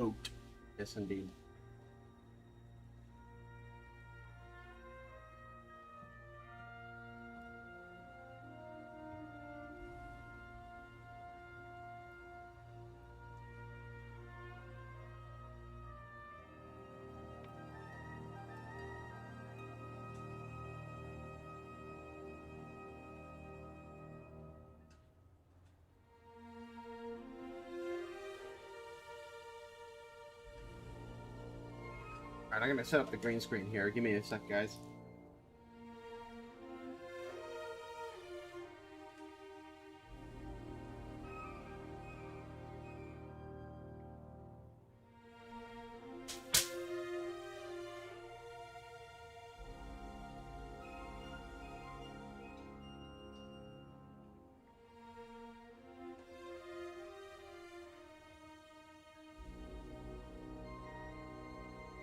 Oat. Yes, indeed. Alright, I'm gonna set up the green screen here. Give me a sec, guys.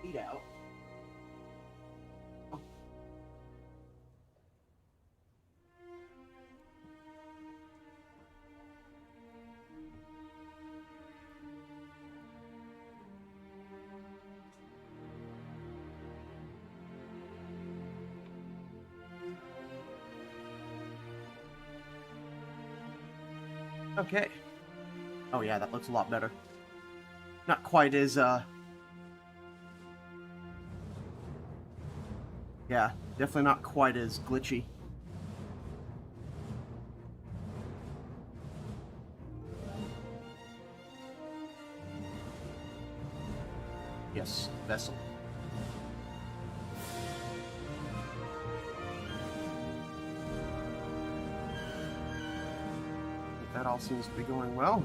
Eat out. Okay. Oh yeah, that looks a lot better. Not quite as, yeah, definitely not quite as glitchy. Yes, vessel. That all seems to be going well.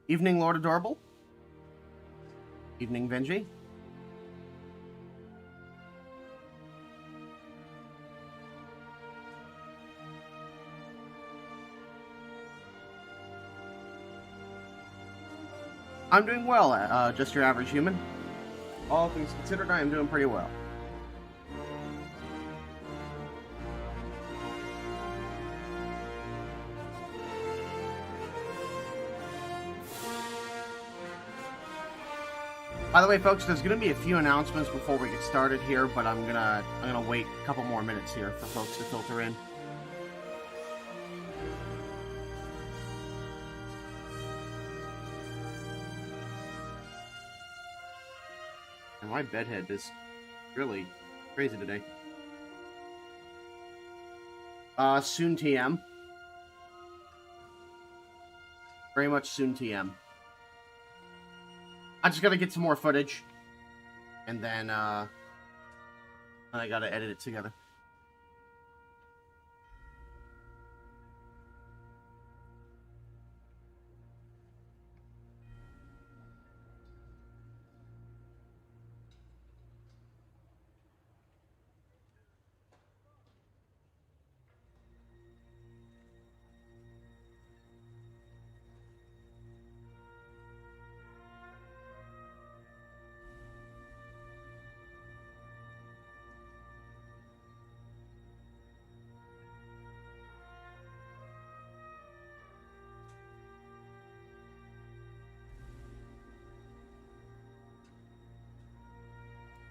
Evening, Lord Adorable. Evening, Venji. I'm doing well, just your average human. All things considered, I am doing pretty well. By the way, folks, there's going to be a few announcements before we get started here, but I'm gonna wait a couple more minutes here for folks to filter in. And my bedhead is really crazy today. Soon TM. Very much soon TM. I just gotta get some more footage, and then I gotta edit it together.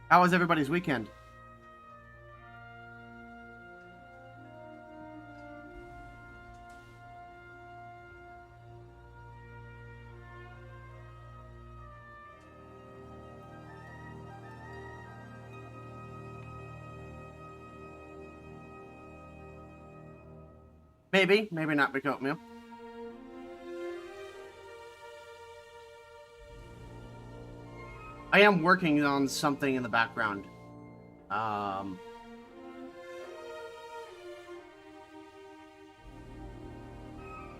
How was everybody's weekend? Maybe, maybe not big oatmeal. I am working on something in the background. And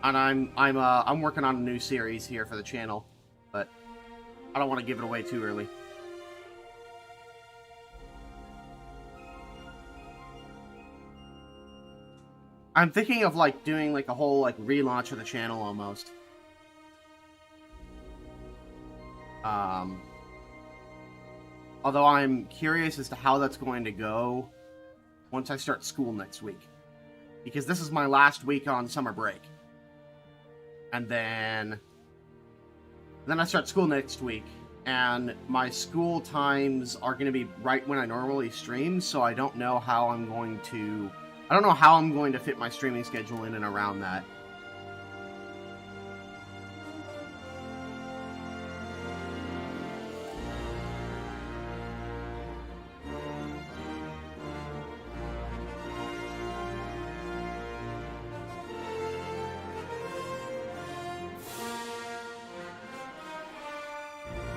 I'm working on a new series here for the channel, but I don't want to give it away too early. I'm thinking of, like, doing, like, a whole, like, relaunch of the channel, almost. Although I'm curious as to how that's going to go once I start school next week. Because this is my last week on summer break. And then I start school next week. And my school times are going to be right when I normally stream, so I don't know how I'm going to... I don't know how I'm going to fit my streaming schedule in and around that.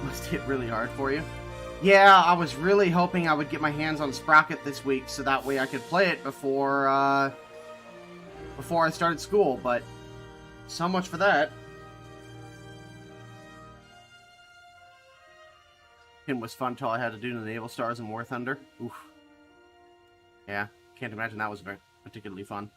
Must hit really hard for you. Yeah, I was really hoping I would get my hands on Sprocket this week, so that way I could play it before I started school, but so much for that. It was fun till I had to do the Naval Stars and War Thunder. Oof. Yeah, can't imagine that was very particularly fun.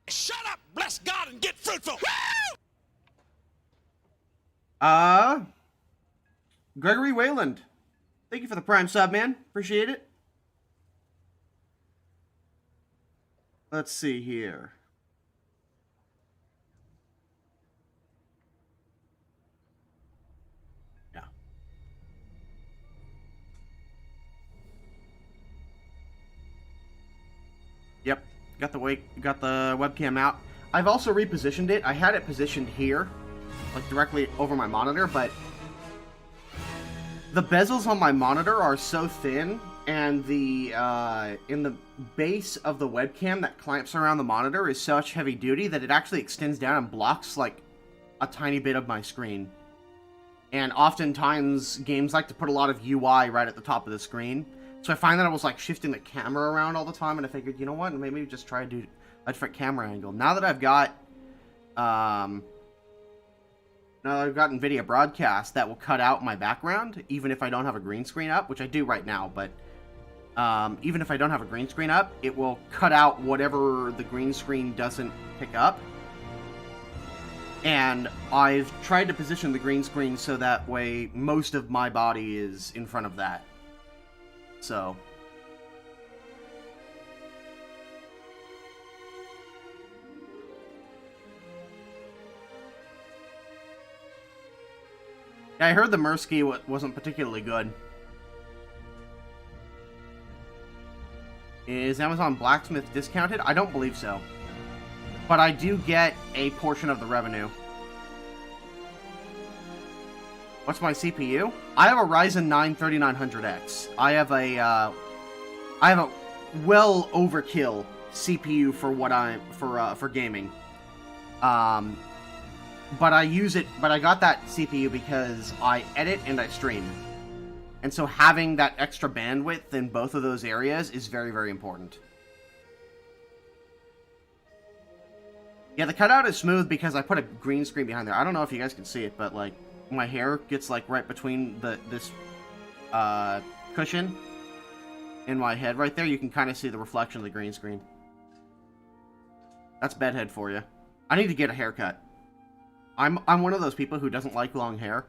Shut up, bless God, and get fruitful. Gregory Wayland. Thank you for the Prime sub, man. Appreciate it. Let's see here. Yeah. Yep. Got the webcam out. I've also repositioned it. I had it positioned here, like directly over my monitor, but the bezels on my monitor are so thin, and the in the base of the webcam that clamps around the monitor is such heavy duty that it actually extends down and blocks like a tiny bit of my screen. And oftentimes games like to put a lot of UI right at the top of the screen. So I find that I was like shifting the camera around all the time, and I figured, you know what, maybe just try to do a different camera angle. Now that I've got NVIDIA Broadcast that will cut out my background, even if I don't have a green screen up, which I do right now, but even if I don't have a green screen up, it will cut out whatever the green screen doesn't pick up. And I've tried to position the green screen so that way most of my body is in front of that. So... I heard the Mursky wasn't particularly good. Is Amazon Blacksmith discounted? I don't believe so. But I do get a portion of the revenue. What's my CPU? I have a Ryzen 9 3900X. I have a well overkill CPU for what for gaming. But I use it, but I got that CPU because I edit and I stream. And so having that extra bandwidth in both of those areas is very, very important. Yeah, the cutout is smooth because I put a green screen behind there. I don't know if you guys can see it, but like my hair gets like right between this cushion in my head right there. You can kind of see the reflection of the green screen. That's bedhead for you. I need to get a haircut. I'm one of those people who doesn't like long hair.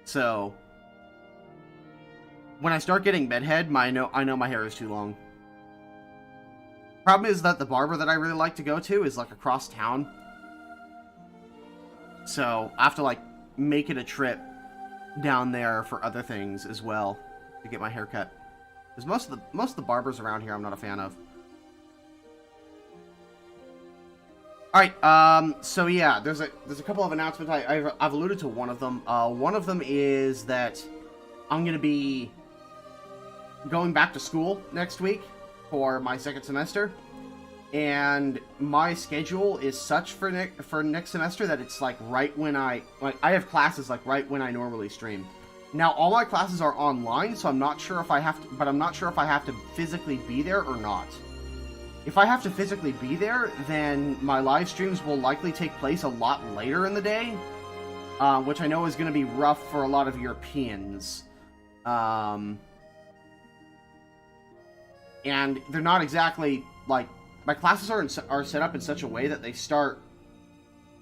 So when I start getting bedhead, I know my hair is too long. Problem is that the barber that I really like to go to is like across town. So I have to like make it a trip down there for other things as well to get my hair cut. Because most of the barbers around here I'm not a fan of. Alright, so yeah, there's a couple of announcements. I've alluded to one of them. One of them is that I'm going to be going back to school next week for my second semester. And my schedule is such for next semester that it's like right when I have classes like right when I normally stream. Now all my classes are online, so I'm not sure if I have to, but I'm not sure if I have to physically be there or not. if I have to physically be there, then my live streams will likely take place a lot later in the day, which I know is going to be rough for a lot of Europeans. And they're not exactly, like, my classes are set up in such a way that they start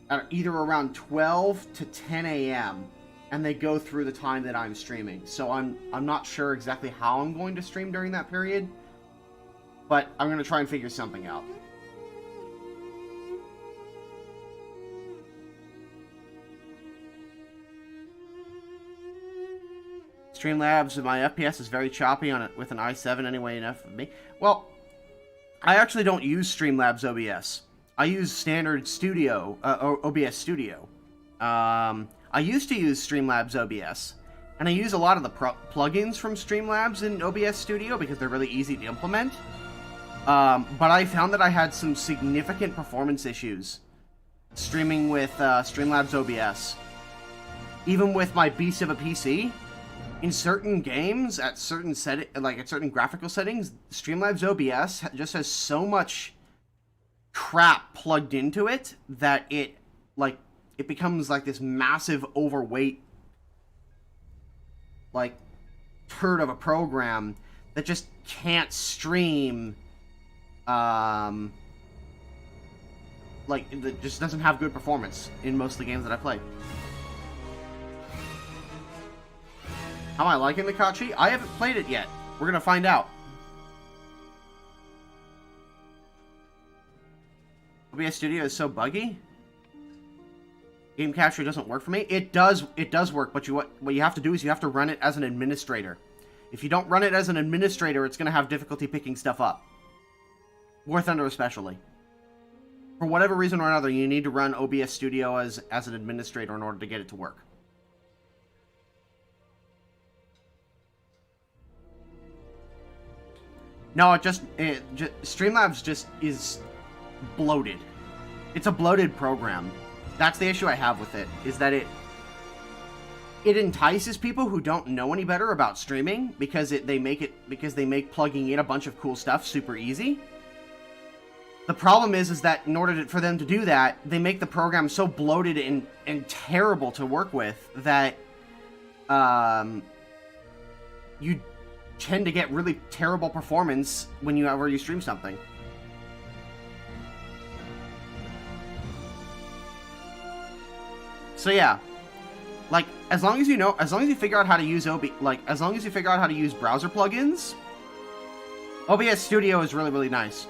at either around 12 to 10 a.m., and they go through the time that I'm streaming. So I'm not sure exactly how I'm going to stream during that period, but I'm going to try and figure something out. Streamlabs, my FPS is very choppy on it with an i7 anyway, enough for me. Well, I actually don't use Streamlabs OBS. I use standard Studio, OBS Studio. I used to use Streamlabs OBS, and I use a lot of the plugins from Streamlabs in OBS Studio because they're really easy to implement. But I found that I had some significant performance issues streaming with Streamlabs OBS. Even with my beast of a PC, in certain games, at certain certain graphical settings, Streamlabs OBS just has so much crap plugged into it that it becomes like this massive overweight turd of a program that just can't stream, that just doesn't have good performance in most of the games that I play. Am I liking the Kachi? I haven't played it yet. We're gonna find out. OBS Studio is so buggy. Game capture doesn't work for me. It does work, but what you have to do is you have to run it as an administrator. If you don't run it as an administrator, it's gonna have difficulty picking stuff up. War Thunder especially. For whatever reason or another, you need to run OBS Studio as an administrator in order to get it to work. No, Streamlabs just is bloated. It's a bloated program. That's the issue I have with it, is that it entices people who don't know any better about streaming because they make plugging in a bunch of cool stuff super easy. The problem is that in order for them to do that, they make the program so bloated and terrible to work with that you tend to get really terrible performance whenever you stream something. So yeah, as long as you figure out how to use as long as you figure out how to use browser plugins, OBS Studio is really, really nice.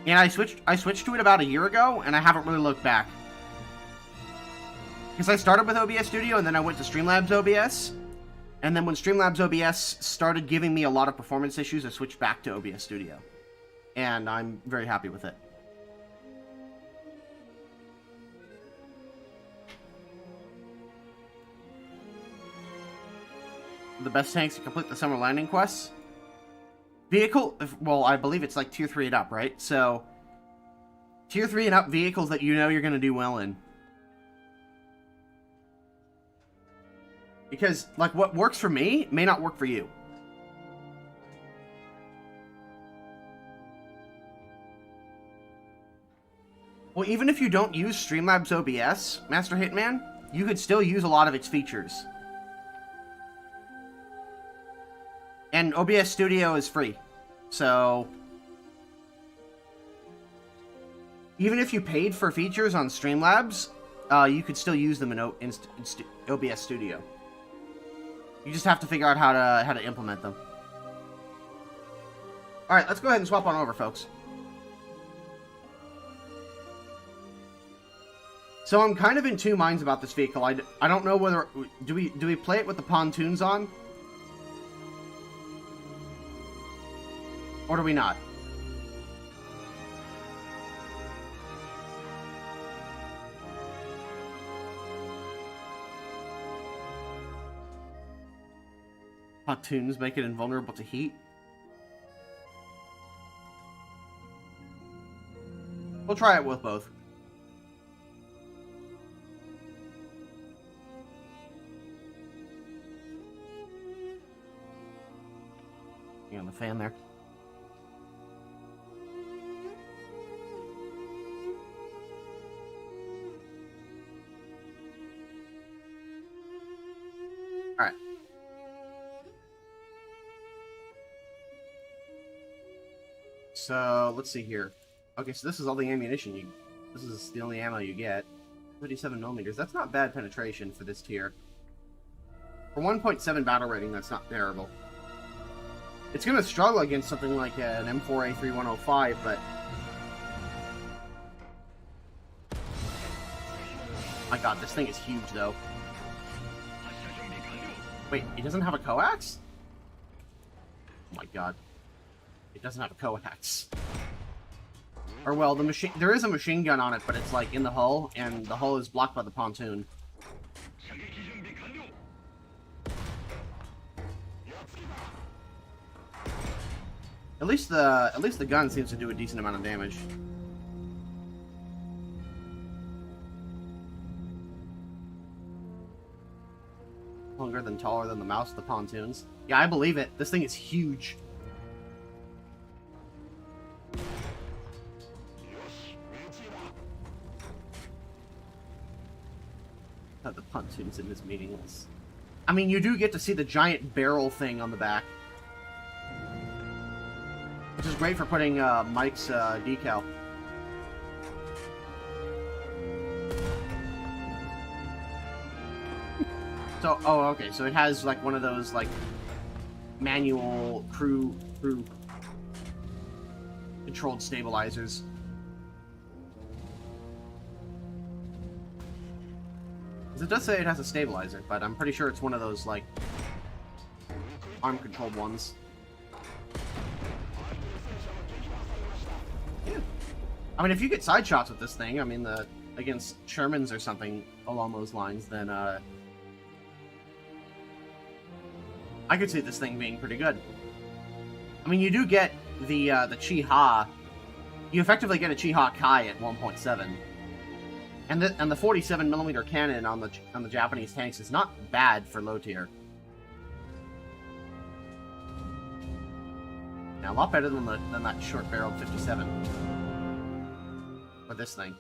And I switched to it about a year ago, and I haven't really looked back. Because I started with OBS Studio, and then I went to Streamlabs OBS. And then when Streamlabs OBS started giving me a lot of performance issues, I switched back to OBS Studio. And I'm very happy with it. The best tanks to complete the summer landing quests? Vehicle, well, I believe it's like tier 3 and up, right? So, tier 3 and up vehicles that you know you're going to do well in. Because, what works for me may not work for you. Well, even if you don't use Streamlabs OBS, Master Hitman, you could still use a lot of its features. And OBS Studio is free. So, even if you paid for features on Streamlabs, you could still use them in OBS Studio. You just have to figure out how to implement them. All right, let's go ahead and swap on over, folks. So I'm kind of in two minds about this vehicle. I don't know whether do we play it with the pontoons on, or do we not? Pontoons make it invulnerable to heat. We'll try it with both. On the fan there. so let's see here. Okay, so this is all the ammunition you... This is the only ammo you get. 37mm. That's not bad penetration for this tier. For 1.7 battle rating, that's not terrible. It's going to struggle against something like an M4A3105, but... My god, this thing is huge, though. Wait, it doesn't have a coax? Oh my god. It doesn't have a coax. Or, well, there is a machine gun on it, but it's, like, in the hull, and the hull is blocked by the pontoon. At least the gun seems to do a decent amount of damage. Longer than taller than the mouse of the pontoons. Yeah, I believe it. This thing is huge. The pontoons in this meaningless. I mean, you do get to see the giant barrel thing on the back. Which is great for putting Mike's decal. So, oh, okay, so it has, like, one of those, like, manual crew controlled stabilizers. It does say it has a stabilizer, but I'm pretty sure it's one of those, like, arm-controlled ones. Yeah. I mean, if you get side shots with this thing, I mean, against Shermans or something along those lines, then, I could see this thing being pretty good. I mean, you do get the Chi-Ha. You effectively get a Chi-Ha Kai at 1.7. And the 47mm cannon on the Japanese tanks is not bad for low tier. Now, a lot better than that short-barreled 57. Or this thing.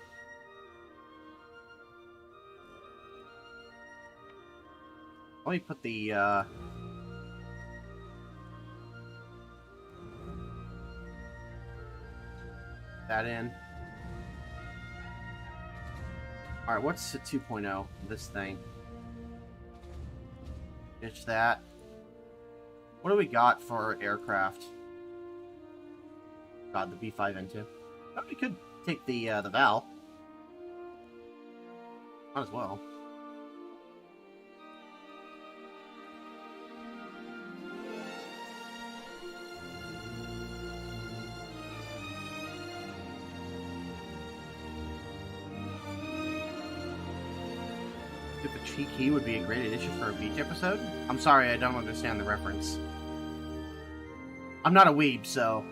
Let me put the that in. Alright, what's a 2.0? This thing. Ditch that. What do we got for aircraft? God, the B5N2. Oh, we could take the Val. Might as well. Cheeky would be a great addition for a beach episode. I'm sorry, I don't understand the reference. I'm not a weeb, so...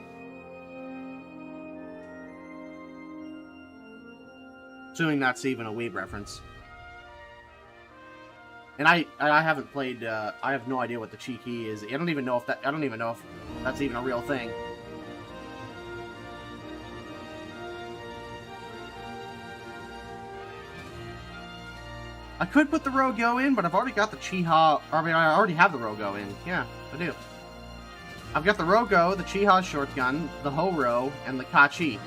Assuming that's even a weeb reference. And I haven't played, I have no idea what the Cheeky is. I don't even know if that's even a real thing. I could put the Rogo in, but I've already got the Chi-Ha... I mean, I already have the Rogo in. Yeah, I do. I've got the Rogo, the Chi-Ha shotgun, the Ho-Ro, and the Kachi.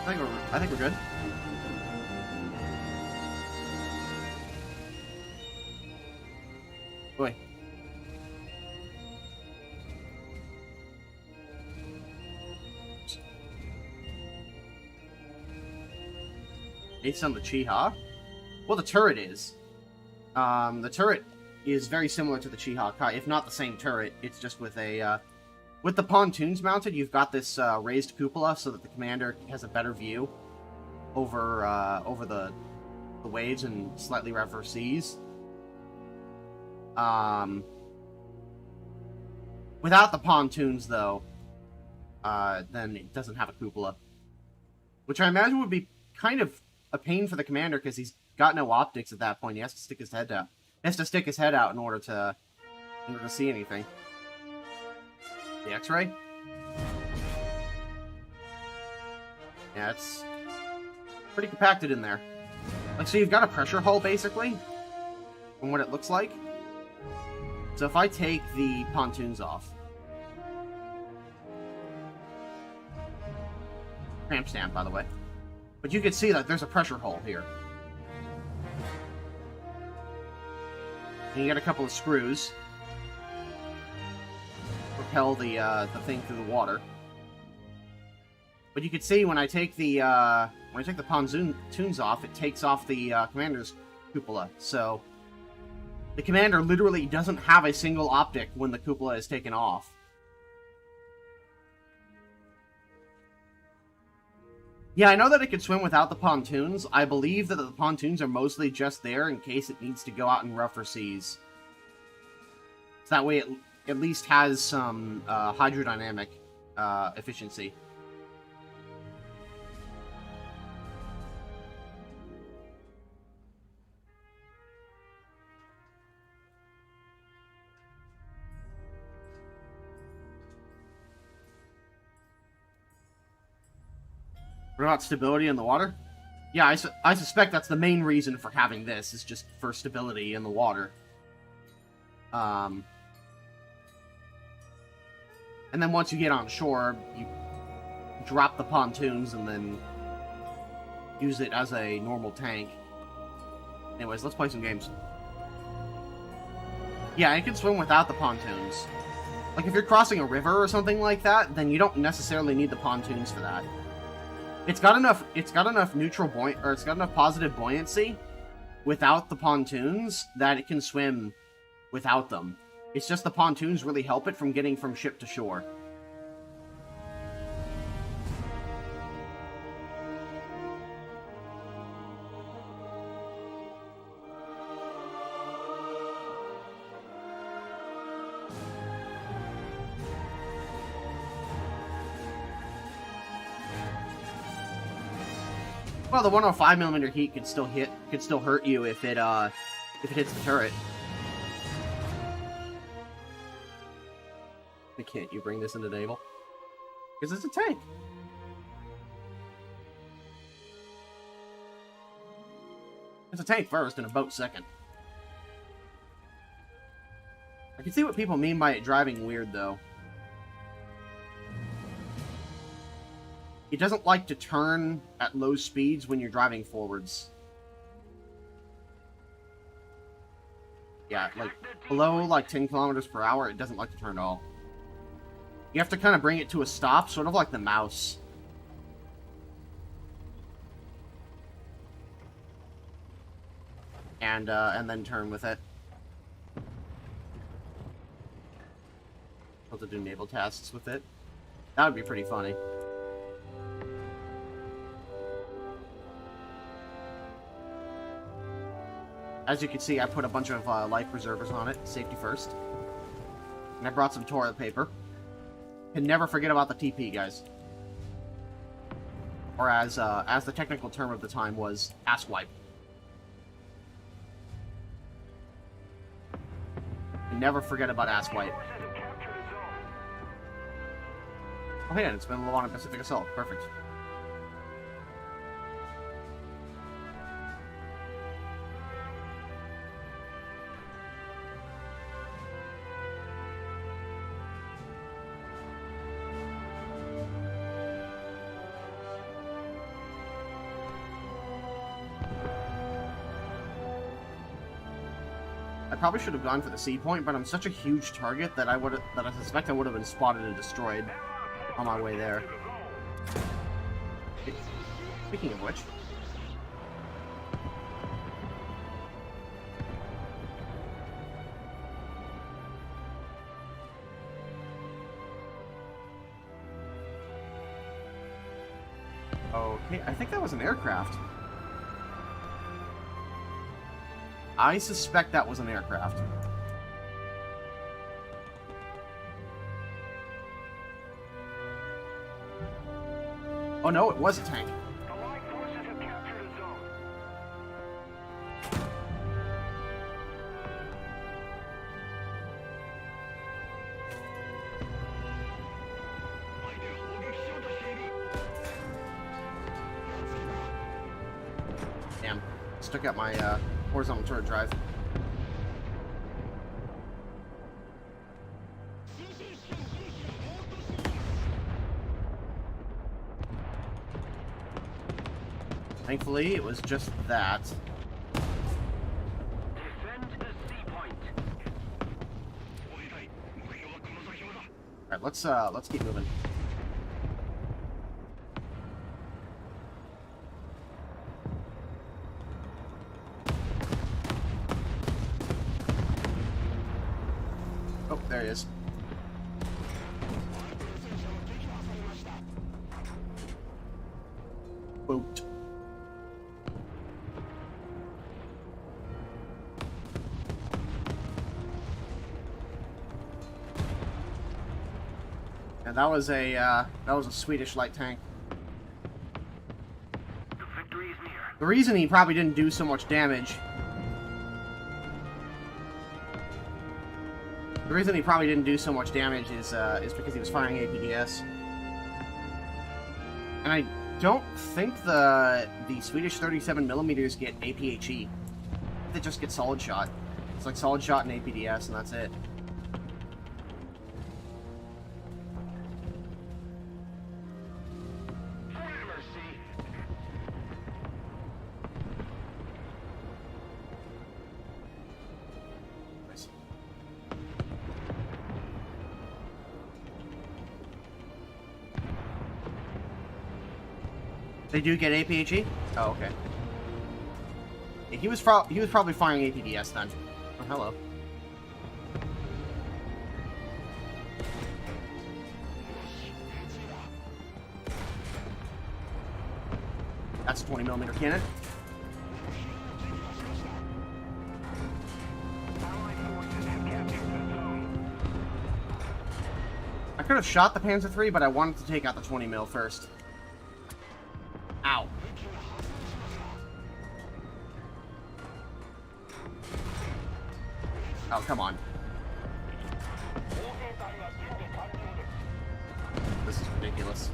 I think we're good. Boy. Based on the Chi-Ha? Well, the turret is. The turret is very similar to the Chi-Ha Kai, if not the same turret. It's just with a, with the pontoons mounted, you've got this raised cupola so that the commander has a better view over the waves and slightly rougher seas. Without the pontoons, though, then it doesn't have a cupola, which I imagine would be kind of a pain for the commander because he's got no optics at that point. He has to stick his head out. He has to stick his head out in order to see anything. The X-ray? Yeah, it's pretty compacted in there. Like, so you've got a pressure hull, basically, from what it looks like. So if I take the pontoons off, Tramp stamp, by the way. But you can see that there's a pressure hole here. And you got a couple of screws. Propel the thing through the water. But you can see when I take the pontoons off, it takes off the commander's cupola. So the commander literally doesn't have a single optic when the cupola is taken off. Yeah, I know that it could swim without the pontoons. I believe that the pontoons are mostly just there in case it needs to go out in rougher seas. So that way it at least has some hydrodynamic efficiency. What about stability in the water? Yeah, I suspect that's the main reason for having this, is just for stability in the water. And then once you get on shore, you drop the pontoons and then use it as a normal tank. Anyways, let's play some games. Yeah, it can swim without the pontoons. Like, if you're crossing a river or something like that, then you don't necessarily need the pontoons for that. It's got enough neutral buoy, or it's got enough positive buoyancy without the pontoons that it can swim without them. It's just the pontoons really help it from getting from ship to shore. Well, the 105mm heat could still hurt you if it hits the turret. Why can't you bring this into naval? Because it's a tank. It's a tank first and a boat second. I can see what people mean by it driving weird, though. It doesn't like to turn at low speeds when you're driving forwards. Yeah, like, below, like, 10 kilometers per hour, it doesn't like to turn at all. You have to kind of bring it to a stop, sort of like the mouse. And then turn with it. Able to do naval tasks with it. That would be pretty funny. As you can see, I put a bunch of life preservers on it, safety first. And I brought some toilet paper. Can never forget about the TP, guys. Or as the technical term of the time was, ass wipe. Can never forget about ass wipe. Oh yeah, it's been a long Pacific Assault. Perfect. I probably should have gone for the C point, but I'm such a huge target that I suspect I would have been spotted and destroyed on my way there. Speaking of which, okay, I think that was an aircraft. I suspect that was an aircraft. Oh no, it was a tank. Allied forces have captured a zone. Damn. Stuck out my horizontal turret drive. Thankfully, it was just that. Defend the C point. Alright, let's keep moving. Oh, there he is. Boot. And that was a Swedish light tank. The victory is near. The reason he probably didn't do so much damage. The reason he probably didn't do so much damage is because he was firing APDS. And I don't think the Swedish 37mm get APHE. They just get solid shot. It's like solid shot and APDS, and that's it. Nice. They do get APHE? Oh, okay. Yeah, he was probably firing APDS then. Oh, hello. That's a 20mm cannon. Allied forces have captured the zone. I could have shot the Panzer III, but I wanted to take out the 20mm first. Ow. Oh, come on. This is ridiculous.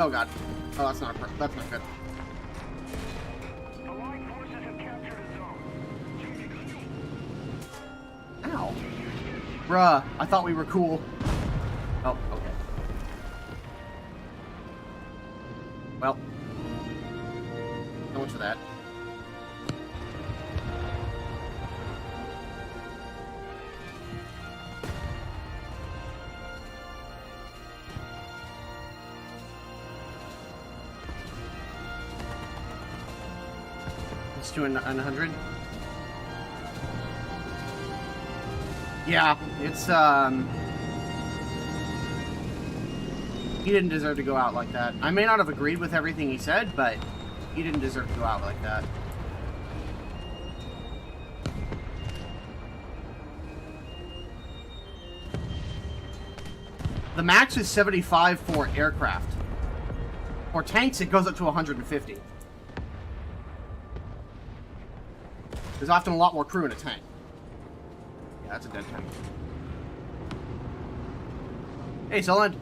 Oh god. Oh, that's not good. Allied forces have captured a zone. Ow. Bruh, I thought we were cool. Oh, okay. Well. So much for that. It's 200. Yeah, it's he didn't deserve to go out like that. I may not have agreed with everything he said, but he didn't deserve to go out like that. The max is 75 for aircraft. For tanks, it goes up to 150. There's often a lot more crew in a tank. Yeah, that's a dead tank. Hey, Solent.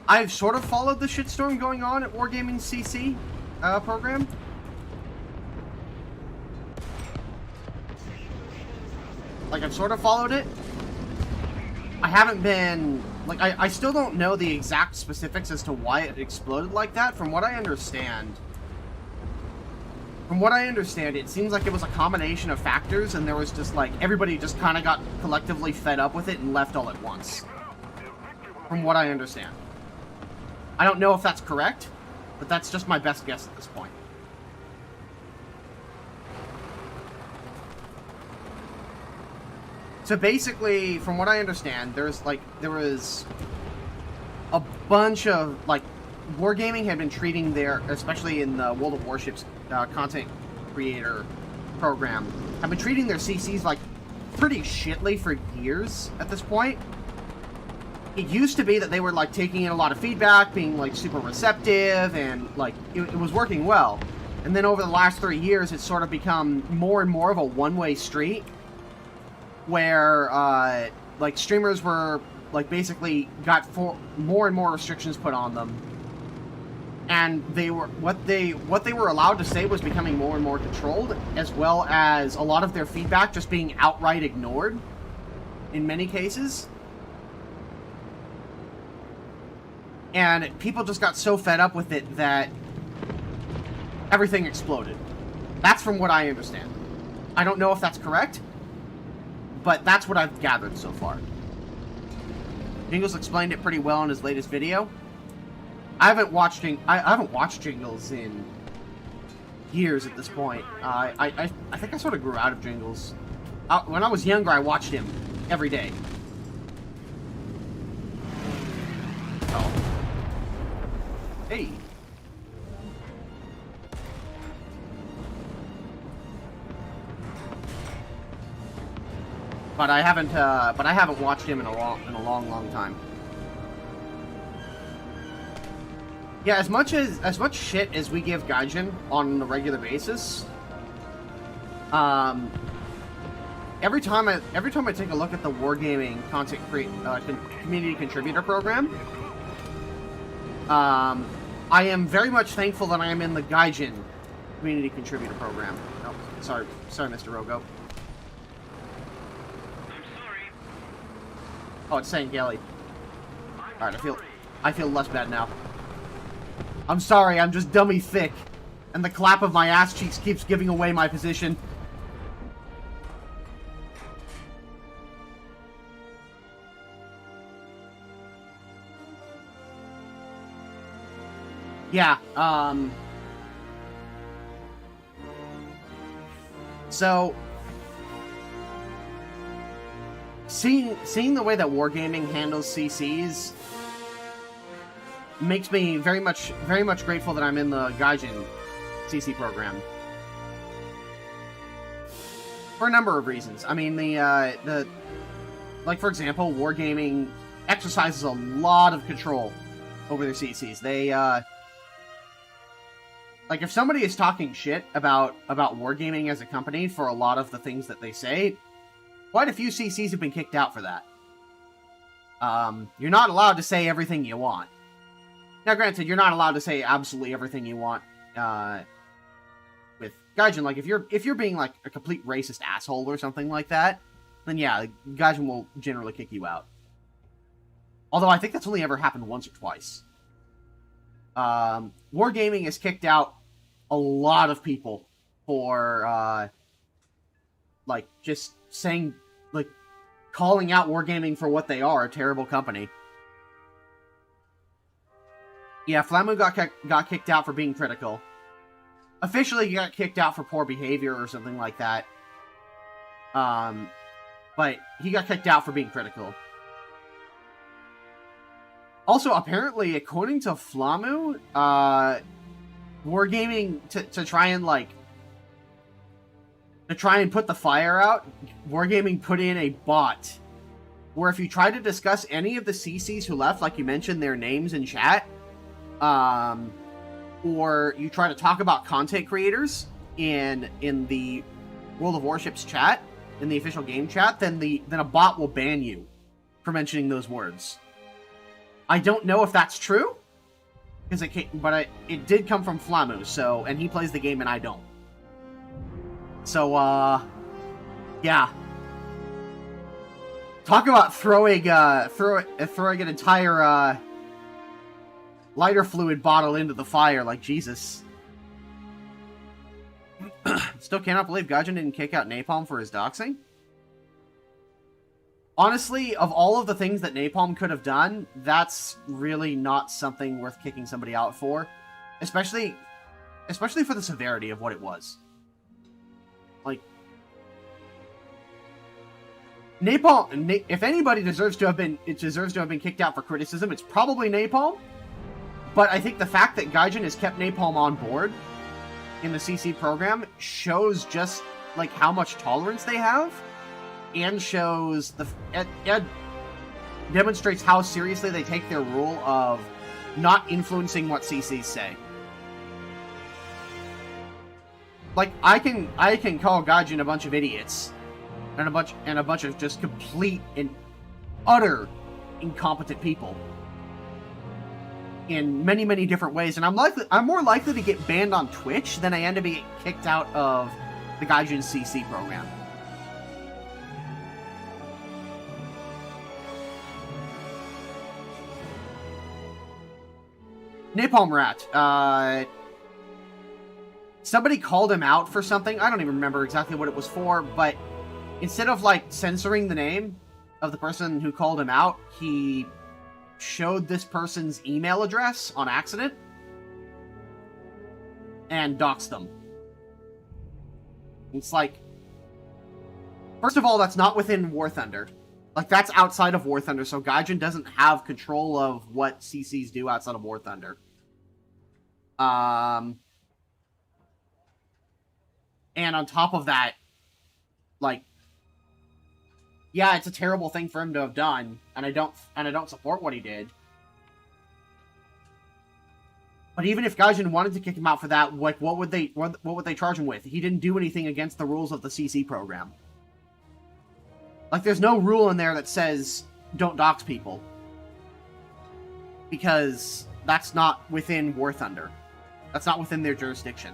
I've sort of followed the shitstorm going on at Wargaming CC program. Like, I've sort of followed it. I haven't been... Like, I still don't know the exact specifics as to why it exploded like that. From what I understand... it seems like it was a combination of factors, and there was just, like, everybody just kind of got collectively fed up with it and left all at once. From what I understand. I don't know if that's correct, but that's just my best guess at this point. So basically, from what I understand, there was a bunch of, like, Wargaming had been treating their, especially in the World of Warships content creator program, have been treating their CCs, like, pretty shitly for years at this point. It used to be that they were, like, taking in a lot of feedback, being, like, super receptive, and, like, it was working well. And then over the last 3 years, it's sort of become more and more of a one-way street, where, like, streamers were, like, basically got more and more restrictions put on them. And they were, what they were allowed to say was becoming more and more controlled, as well as a lot of their feedback just being outright ignored, in many cases. And people just got so fed up with it that everything exploded. That's from what I understand. I don't know if that's correct, but that's what I've gathered so far. Jingles explained it pretty well in his latest video. I haven't watched Jingles in years at this point. I think I sort of grew out of Jingles. When I was younger, I watched him every day. Oh. Hey. But I haven't watched him in a long time. Yeah, as much shit as we give Gaijin on a regular basis, every time I take a look at the Wargaming community contributor program, I am very much thankful that I am in the Gaijin community contributor program. Oh, sorry, Mr. Rogo. Oh, it's saying Gelly. Alright, I feel less bad now. I'm sorry, I'm just dummy thick. And the clap of my ass cheeks keeps giving away my position. Yeah, so seeing the way that Wargaming handles CCs makes me very much grateful that I'm in the Gaijin CC program. For a number of reasons. I mean, like, for example, Wargaming exercises a lot of control over their CCs. They, like, if somebody is talking shit about Wargaming as a company for a lot of the things that they say, quite a few CCs have been kicked out for that. You're not allowed to say everything you want. Now, granted, you're not allowed to say absolutely everything you want with Gaijin. Like, if you're being, like, a complete racist asshole or something like that, then yeah, Gaijin will generally kick you out. Although I think that's only ever happened once or twice. Wargaming has kicked out a lot of people for, like, just saying, like, calling out Wargaming for what they are, a terrible company. Yeah, Flamu got kicked out for being critical. Officially, he got kicked out for poor behavior or something like that. But he got kicked out for being critical. Also, apparently, according to Flamu, Wargaming, to try and, like, to try and put the fire out, Wargaming put in a bot where if you try to discuss any of the CCs who left, like you mentioned their names in chat, or you try to talk about content creators in the World of Warships chat, in the official game chat, then a bot will ban you for mentioning those words. I don't know if that's true, but it did come from Flamu, so, and he plays the game and I don't. So, yeah. Talk about throwing an entire, lighter fluid bottle into the fire, like Jesus. Still cannot believe Gaijin didn't kick out Napalm for his doxing. Honestly, of all of the things that Napalm could have done, that's really not something worth kicking somebody out for. Especially for the severity of what it was. Like, Napalm, if anybody deserves to have been kicked out for criticism, it's probably Napalm. But I think the fact that Gaijin has kept Napalm on board in the CC program shows just like how much tolerance they have, and shows it demonstrates how seriously they take their rule of not influencing what CCs say. Like, I can call Gaijin a bunch of idiots and a bunch of just complete and utter incompetent people in many, many different ways, and I'm more likely to get banned on Twitch than I am to be kicked out of the Gaijin CC program. Napalm Rat, somebody called him out for something. I don't even remember exactly what it was for, but instead of, like, censoring the name of the person who called him out, he showed this person's email address on accident and doxed them. It's like, first of all, that's not within War Thunder. Like, that's outside of War Thunder, so Gaijin doesn't have control of what CCs do outside of War Thunder. And on top of that, like, yeah, it's a terrible thing for him to have done, and I don't support what he did. But even if Gaijin wanted to kick him out for that, like, what would they charge him with? He didn't do anything against the rules of the CC program. Like, there's no rule in there that says don't dox people, because that's not within War Thunder. That's not within their jurisdiction.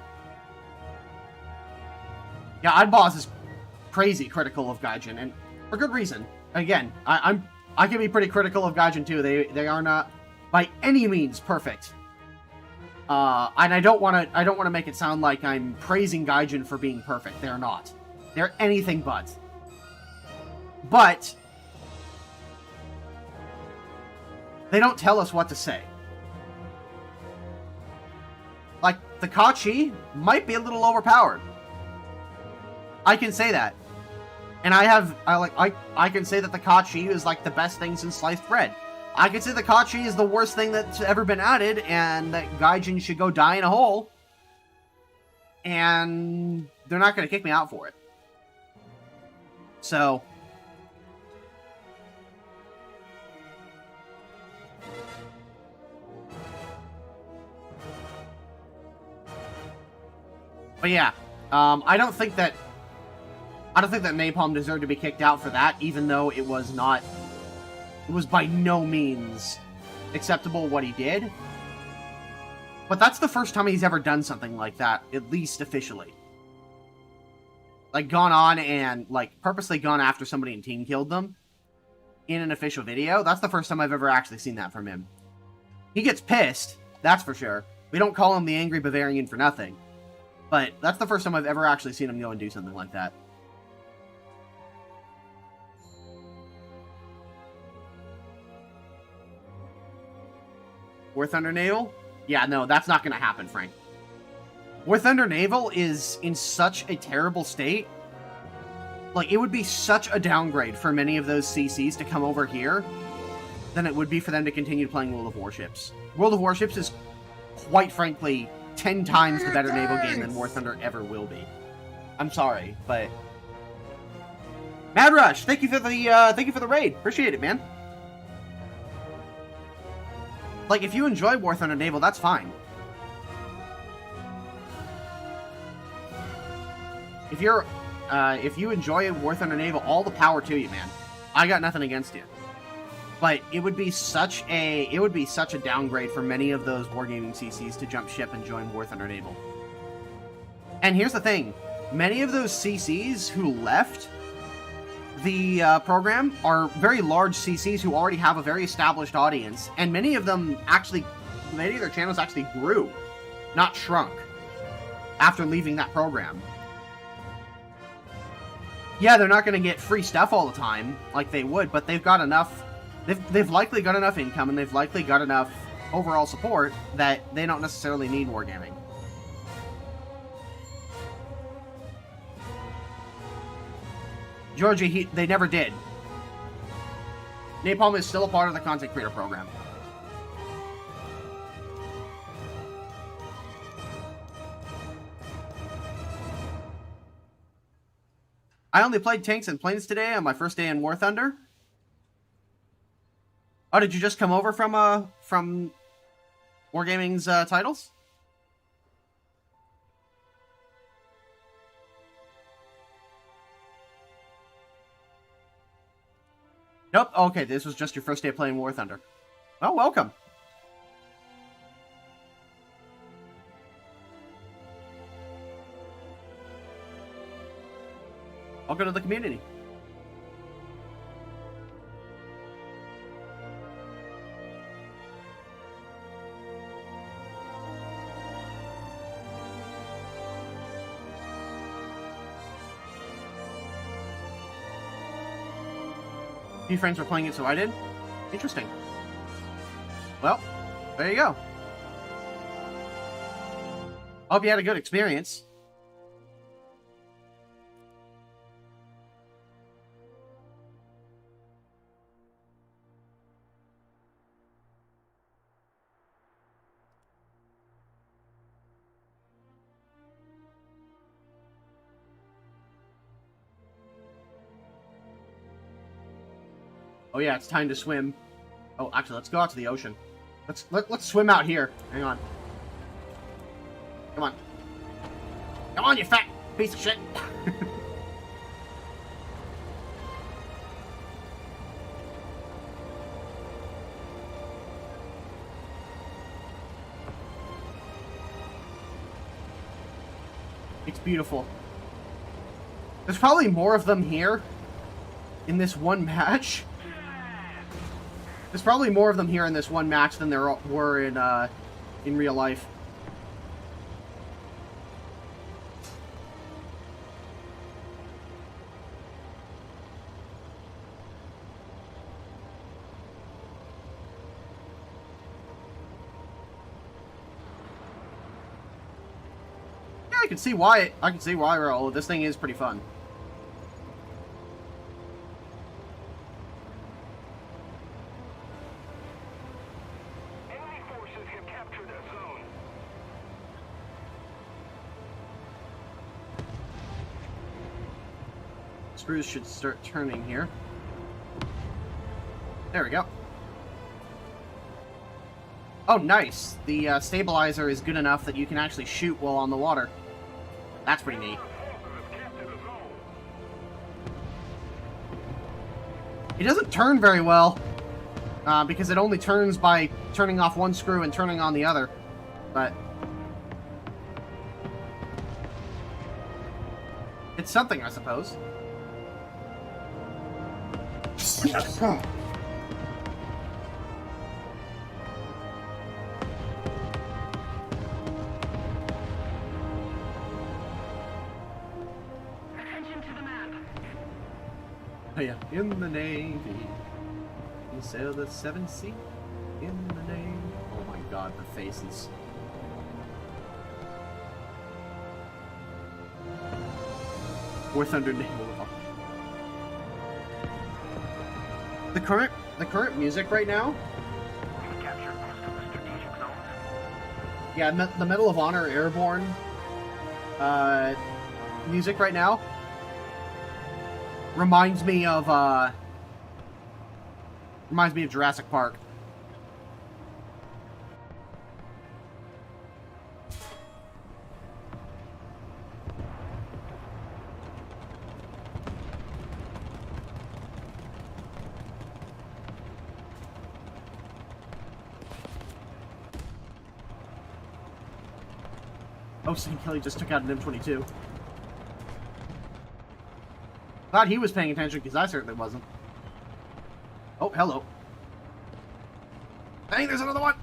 Yeah, Oddboss is crazy critical of Gaijin, and for good reason. Again, I can be pretty critical of Gaijin too. They are not by any means perfect. And I don't want to make it sound like I'm praising Gaijin for being perfect. They're not. They're anything but. But they don't tell us what to say. Like, the Kachi might be a little overpowered. I can say that. And I can say that the Kachi is like the best thing since sliced bread. I can say the Kachi is the worst thing that's ever been added, and that Gaijin should go die in a hole. And they're not going to kick me out for it. So, but yeah, I don't think that Napalm deserved to be kicked out for that, even though it was by no means acceptable what he did. But that's the first time he's ever done something like that, at least officially. Like, gone on and, like, purposely gone after somebody and team killed them in an official video. That's the first time I've ever actually seen that from him. He gets pissed, that's for sure. We don't call him the Angry Bavarian for nothing. But that's the first time I've ever actually seen him go and do something like that. War Thunder Naval? Yeah, no, that's not going to happen, Frank. War Thunder Naval is in such a terrible state. Like, it would be such a downgrade for many of those CCs to come over here than it would be for them to continue playing World of Warships. World of Warships is, quite frankly, 10 times the better naval game than War Thunder ever will be. I'm sorry, but Mad Rush, thank you for the raid. Appreciate it, man. Like, if you enjoy War Thunder Naval, that's fine. If you enjoy War Thunder Naval, all the power to you, man. I got nothing against you. But it would be such a downgrade for many of those wargaming CCs to jump ship and join War Thunder Naval. And here's the thing. Many of those CCs who left the program are very large CCs who already have a very established audience, and many of their channels actually grew, not shrunk, after leaving that program. Yeah, they're not going to get free stuff all the time, like they would, but they've got enough, they've likely got enough income, and they've likely got enough overall support that they don't necessarily need wargaming. Georgia, they never did. Napalm is still a part of the content creator program. I only played Tanks and Planes today on my first day in War Thunder. Oh, did you just come over from Wargaming's titles? Nope. Okay, this was just your first day playing War Thunder. Well, welcome. Welcome to the community. A few friends were playing it, so I did. Interesting. Well, there you go. Hope you had a good experience. Oh yeah, it's time to swim. Oh, actually, let's go out to the ocean. Let's swim out here. Hang on. Come on. Come on, you fat piece of shit. It's beautiful. There's probably more of them here in this one match. There's probably more of them here in this one match than there were in real life. Yeah, I can see why. I can see why. Oh, this thing is pretty fun. Screws should start turning here. There we go. Oh, nice. The stabilizer is good enough that you can actually shoot while on the water. That's pretty neat. It doesn't turn very well, because it only turns by turning off one screw and turning on the other. But it's something, I suppose. Attention to the map. Oh yeah, in the Navy, you sail the 7th sea. In the Navy. Oh my God, the faces. War Thunder Naval. The current music right now. We've captured most of the strategic zones. Yeah, the Medal of Honor Airborne music right now reminds me of Jurassic Park. Oh, St. Kelly just took out an M22. Glad he was paying attention, because I certainly wasn't. Oh, hello. Dang, there's another one!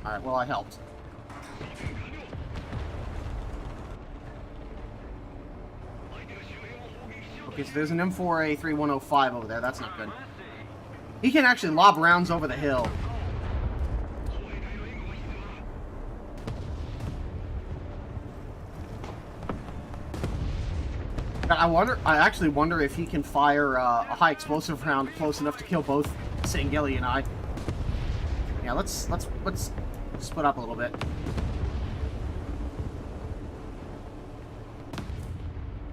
Alright, well, I helped. Okay, so there's an M4A3105 over there. That's not good. He can actually lob rounds over the hill. I actually wonder if he can fire a high explosive round close enough to kill both Sangilly and I. Yeah, let's split up a little bit.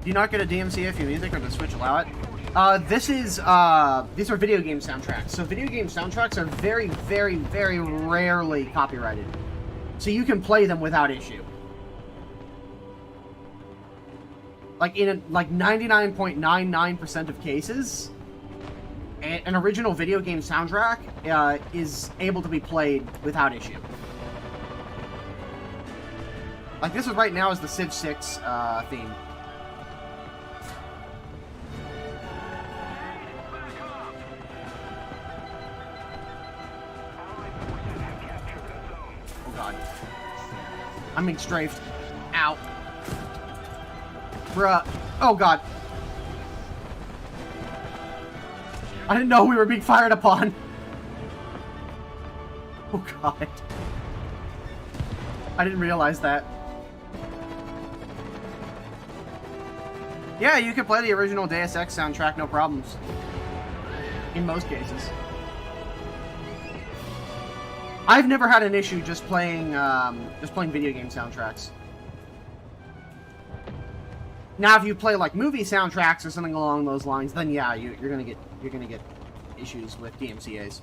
Do you not get a DMCA if you music, or does Switch allow it? These are video game soundtracks. So video game soundtracks are very, very, very rarely copyrighted. So you can play them without issue. Like in 99.99% of cases, an original video game soundtrack is able to be played without issue. Like this is right now is the Civ 6 theme. Oh god. I'm being strafed. Ow. Bruh. Oh god. I didn't know we were being fired upon. Oh god. I didn't realize that. Yeah, you can play the original Deus Ex soundtrack, no problems. In most cases. I've never had an issue just playing video game soundtracks. Now, if you play like movie soundtracks or something along those lines, then yeah, you're gonna get issues with DMCA's.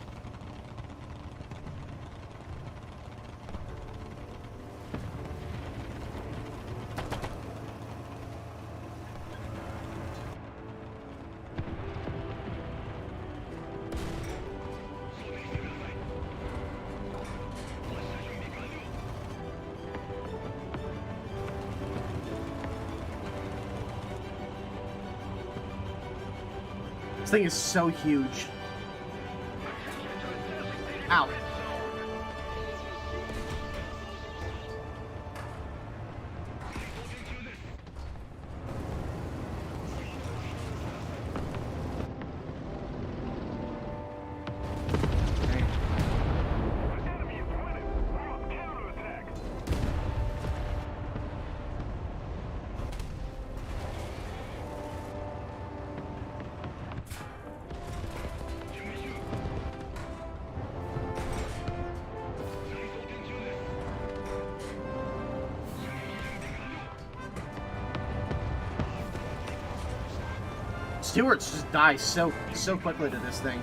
This thing is so huge. Ow. Stewards just die so quickly to this thing.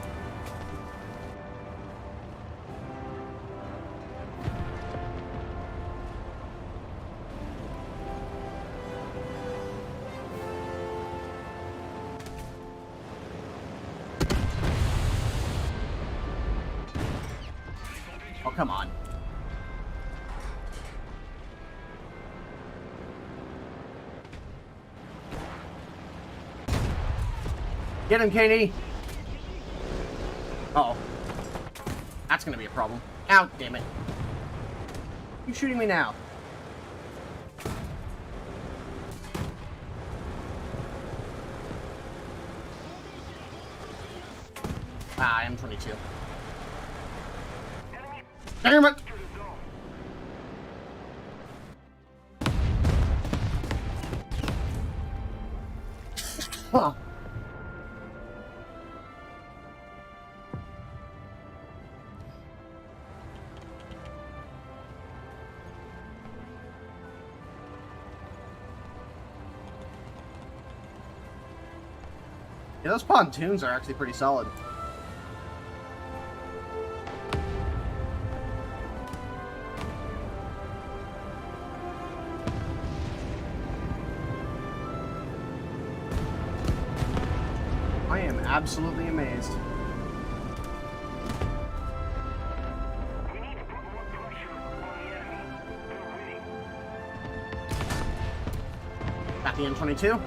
Oh, come on. Get him, Kaney! Uh-oh. That's gonna be a problem. Ow, damn it. You shooting me now? Ah, M22. Damn it! Huh. Yeah, those pontoons are actually pretty solid. I am absolutely amazed. We need to put more pressure on the enemy. They're winning. Got the M22.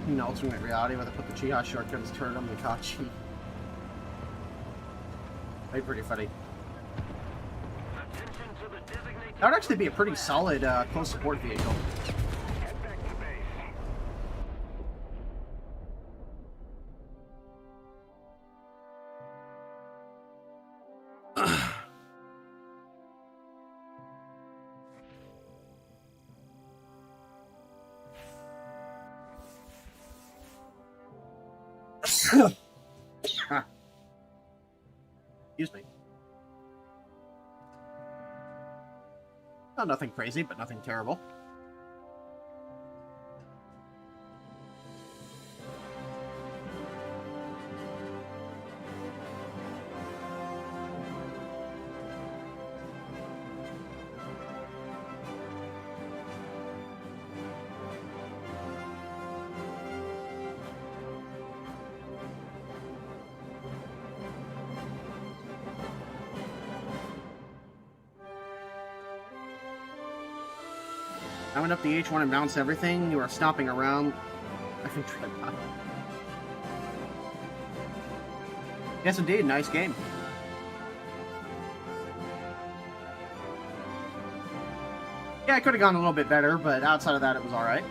In alternate reality where they put the Chiha shortcut as turret on the Kachi. That'd be pretty funny. Attention to the designated That would actually be a pretty solid close support vehicle. Head back to base. Excuse me. Oh, nothing crazy, but nothing terrible. I went up the H1 and bounced everything. You are stomping around. I think tripod. Yes, indeed. Nice game. Yeah, I could have gone a little bit better, but outside of that, it was alright.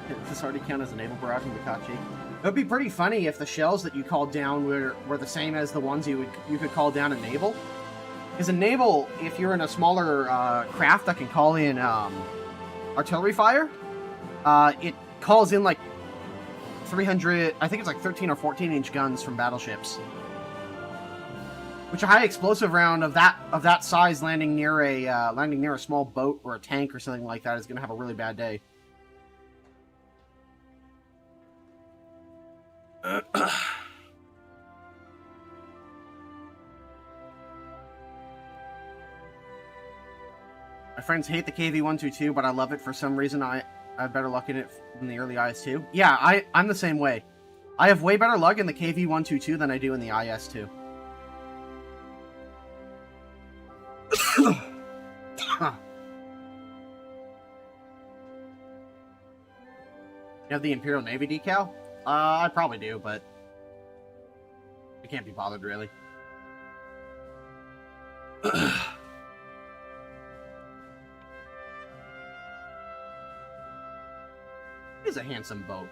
Does this already count as a naval barrage in Bakachi? It would be pretty funny if the shells that you called down were the same as the ones you could call down in naval. Because in naval, if you're in a smaller craft that can call in artillery fire, it calls in like 300, I think it's like 13 or 14-inch guns from battleships. Which a high explosive round of that size landing near a small boat or a tank or something like that is going to have a really bad day. My friends hate the KV-122, but I love it for some reason. I have better luck in it than the early IS-2. Yeah, I'm the same way. I have way better luck in the KV-122 than I do in the IS-2. You have the Imperial Navy decal? I probably do, but I can't be bothered, really. It is a handsome boat.